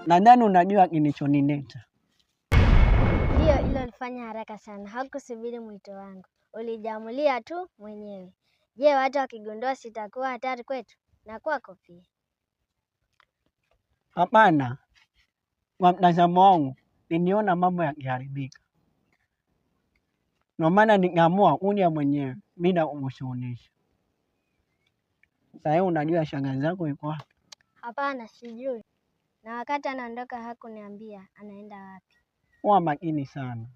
Nadhani unajua kilichonileta. Ndio, ilo ulifanya haraka sana, hakusubiri mwito wangu, ulijamulia tu mwenyewe. Je, watu wakigundua sitakuwa hatari kwetu na kwako pia? Hapana, kwa mtazamo wangu niliona mambo yakiharibika, ndio maana nikaamua kuja mwenyewe bila kukushughulisha. Sasa unajua shangazi zako yuko wapi? Hapana, sijui, na wakati anaondoka hakuniambia anaenda wapi. Kuwa makini sana,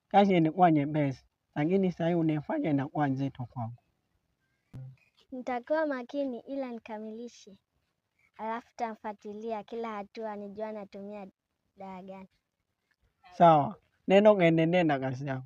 kazi ilikuwa nyepesi, lakini sasa unafanya inakuwa nzito kwangu. Nitakuwa makini ila nikamilishe, alafu tamfuatilia kila hatua nijua natumia dawa gani. Sawa, neno kaendelee na kazi yako.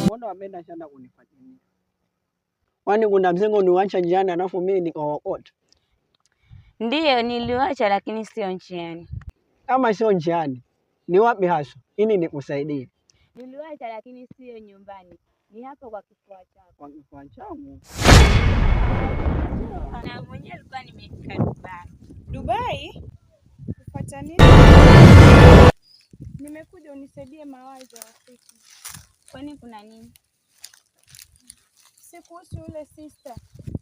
Mbona wapenda sana kunifuatilia? Kwani kuna mzigo niwacha njiani alafu mimi nikaokota? Ndiyo, niliwacha lakini sio njiani. Kama sio njiani, ni wapi hasa ili nikusaidie? Niliwacha lakini sio nyumbani, ni hapo kwa kifua chako. Kwa kifua changu? Na mwenyewe alikuwa nimefika Dubai. Dubai? Kufuata nini? Nimekuja unisaidie mawazo rafiki. Kwani kuna nini? Si kuhusu yule sister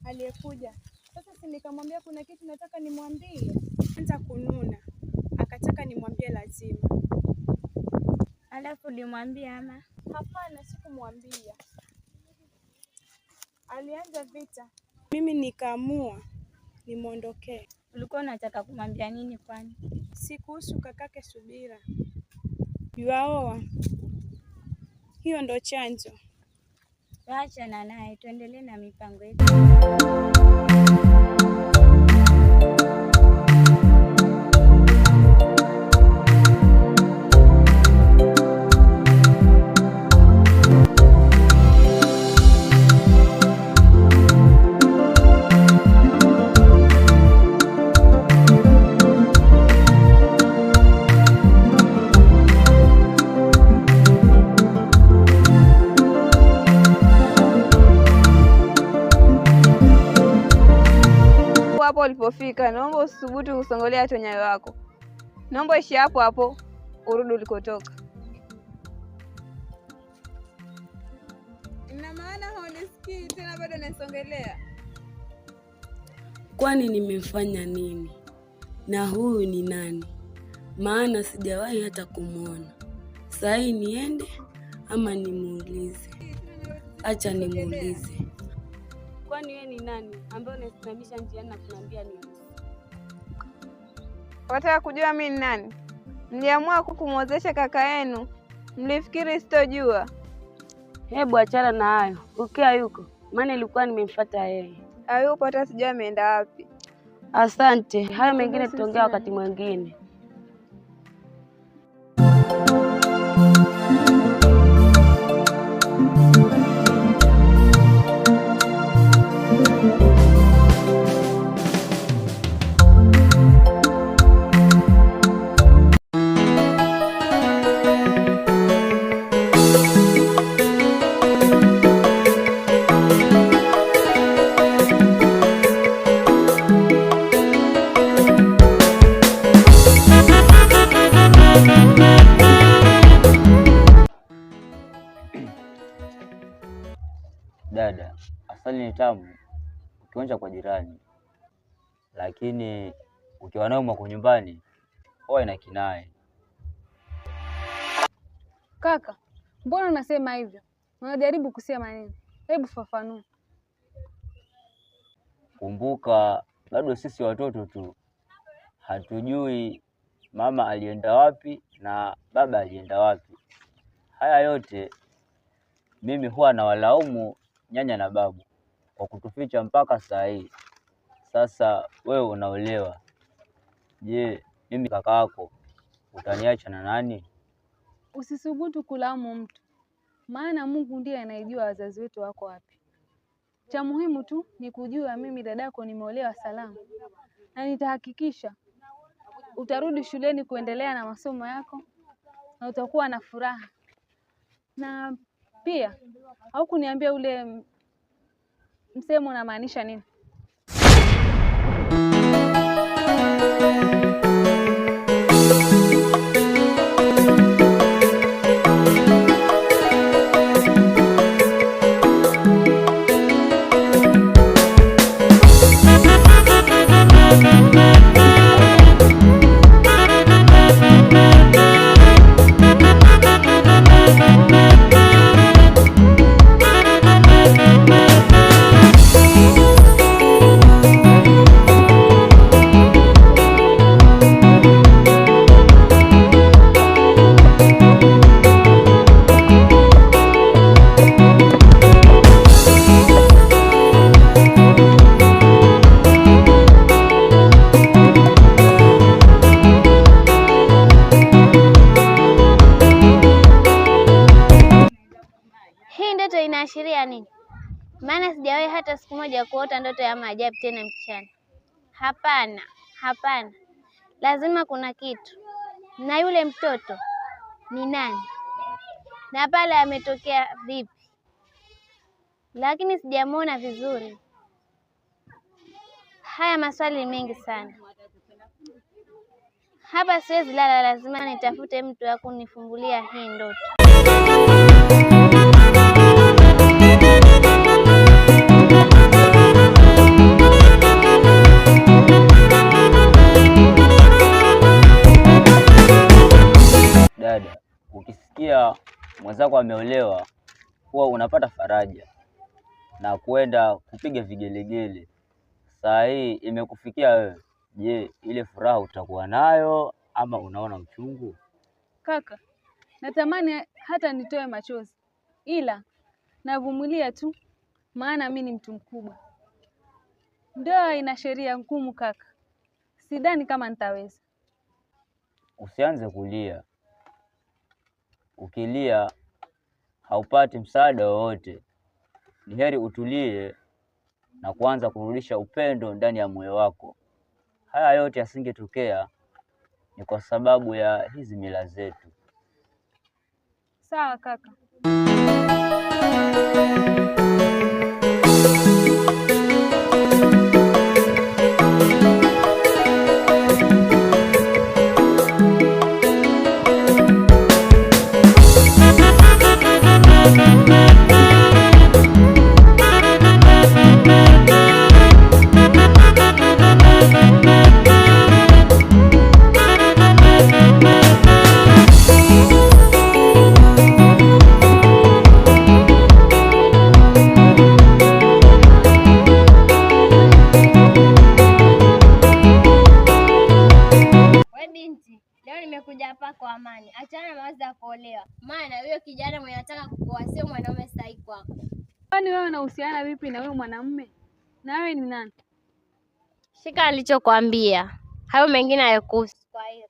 aliyekuja. Sasa si nikamwambia kuna kitu nataka nimwambie. Anza kununa. Akataka nimwambie lazima. Alafu ulimwambia ama? Hapana, sikumwambia. Alianza vita, mimi nikaamua nimwondokee. Ulikuwa unataka kumwambia nini kwani? Si kuhusu kakake Subira. Yuaoa. Hiyo ndo chanzo. Acha na naye, tuendelee na mipango yetu. Hapo ulipofika, naomba usithubutu kusongolea tonyayo wako. Naomba ishi hapo hapo, urudi ulikotoka. Ina maana haunisikii tena, bado nasongelea? Kwani nimefanya nini? Na huyu ni nani? Maana sijawahi hata kumwona. Sasa niende ama nimuulize? Acha nimuulize. Kwani wewe ni nani ambaye unasimamisha njiani na kuniambia nini? Wataka kujua mimi ni nani? Mliamua kumwozesha kaka yenu, mlifikiri sitojua? Hebu achana na hayo. Ukia yuko? Maana ilikuwa nimemfuata yeye. Hayupo, hata sijui ameenda wapi. Asante. Hayo mengine tutaongea wakati mwingine. Dada, asali ni tamu ukionja kwa jirani, lakini ukiwa nayo mwako nyumbani huwa ina kinai. Kaka, mbona unasema hivyo? Unajaribu kusema nini? Hebu fafanua. Kumbuka, bado sisi watoto tu, hatujui mama alienda wapi na baba alienda wapi. Haya yote mimi huwa na walaumu nyanya na babu kwa kutuficha mpaka saa hii. Sasa wewe unaolewa, je, mimi kaka yako utaniacha na nani? Usisubutu kulaumu mtu, maana Mungu ndiye anayejua wazazi wetu wako wapi. Cha muhimu tu ni kujua mimi dadako nimeolewa salama, na nitahakikisha utarudi shuleni kuendelea na masomo yako na utakuwa na furaha. Na pia haukuniambia ule msemo unamaanisha nini? Inaashiria nini? Maana sijawahi hata siku moja kuota ndoto ya maajabu tena mchana. Hapana, hapana. Lazima kuna kitu. Na yule mtoto ni nani? Na pale ametokea vipi? Lakini sijamuona vizuri. Haya maswali mengi sana. Hapa siwezi lala, lazima nitafute mtu wa kunifungulia hii ndoto. Dada, ukisikia mwenzako ameolewa huwa unapata faraja na kwenda kupiga vigelegele. Saa hii imekufikia wewe, je, ile furaha utakuwa nayo ama unaona uchungu? Kaka, natamani hata nitoe machozi, ila navumilia tu, maana mimi ni mtu mkubwa. Ndoa ina sheria ngumu kaka, sidhani kama nitaweza. Usianze kulia. Ukilia haupati msaada wowote. Ni heri utulie na kuanza kurudisha upendo ndani ya moyo wako. Haya yote yasingetokea ni kwa sababu ya hizi mila zetu. Sawa kaka. Achana na mawazo ya kuolewa. Maana huyo kijana mwenye anataka kukuoa sio mwanaume sahihi kwako. Kwani wewe unahusiana vipi na huyo mwanamume? Na wewe ni nani? Shika alichokuambia. Hayo mengine hayakuhusu. Kwa hiyo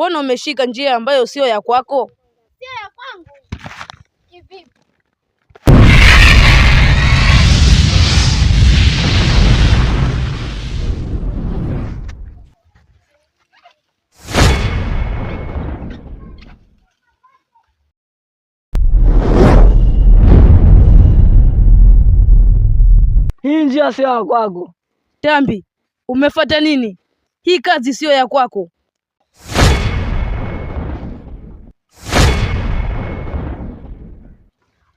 mbona umeshika njia ambayo sio ya kwako? Sio ya kwangu. Kivipi? Hii njia sio ya kwako. Tambi, umefuata nini? Hii kazi sio ya kwako.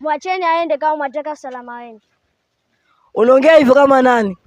Mwacheni aende kama mwataka usalama wenu. Unaongea hivyo kama nani?